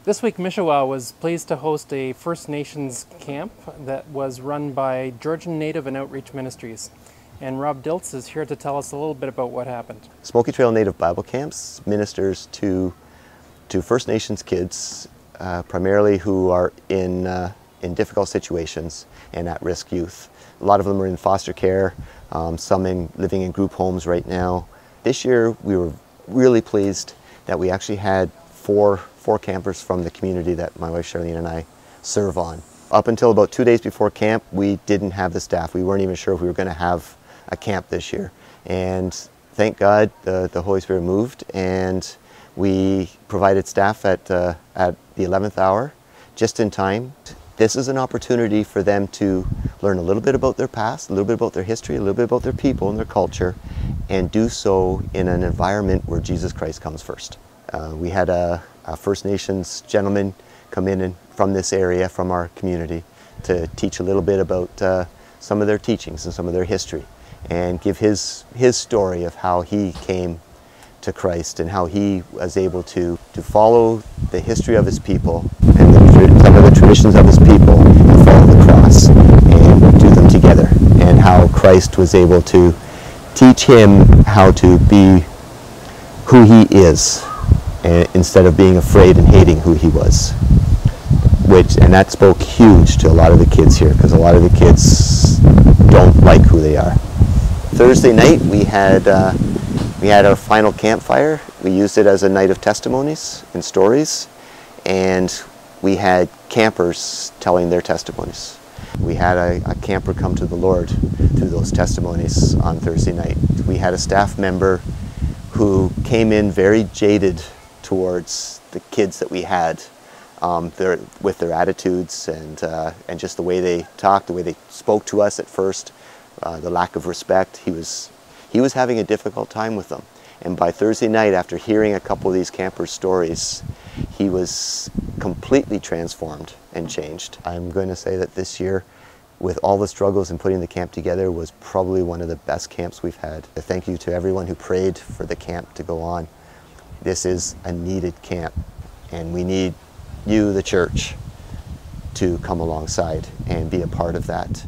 This week, Mishawa was pleased to host a First Nations camp that was run by Georgian Native and Outreach Ministries. And Rob Dilts is here to tell us a little bit about what happened. Smoky Trail Native Bible Camps ministers to First Nations kids, primarily who are in difficult situations and at-risk youth. A lot of them are in foster care, some living in group homes right now. This year we were really pleased that we actually had four campers from the community that my wife Charlene and I serve on. Up until about 2 days before camp, we didn't have the staff. We weren't even sure if we were going to have a camp this year. And thank God the Holy Spirit moved, and we provided staff at the 11th hour, just in time. This is an opportunity for them to learn a little bit about their past, a little bit about their history, a little bit about their people and their culture, and do so in an environment where Jesus Christ comes first. We had a First Nations gentleman come in from this area, from our community, to teach a little bit about some of their teachings and some of their history, and give his story of how he came to Christ and how he was able to follow the history of his people and some of the traditions of his people and follow the cross and do them together, and how Christ was able to teach him how to be who he is, instead of being afraid and hating who he was. And that spoke huge to a lot of the kids here, because a lot of the kids don't like who they are. Thursday night we had our final campfire. We used it as a night of testimonies and stories, and we had campers telling their testimonies. We had a camper come to the Lord through those testimonies on Thursday night. We had a staff member who came in very jaded towards the kids that we had, with their attitudes and just the way they talked, the way they spoke to us at first, the lack of respect. He was having a difficult time with them. And by Thursday night, after hearing a couple of these campers' stories, he was completely transformed and changed. I'm going to say that this year, with all the struggles in putting the camp together, was probably one of the best camps we've had. A thank you to everyone who prayed for the camp to go on. This is a needed camp, and we need you, the church, to come alongside and be a part of that.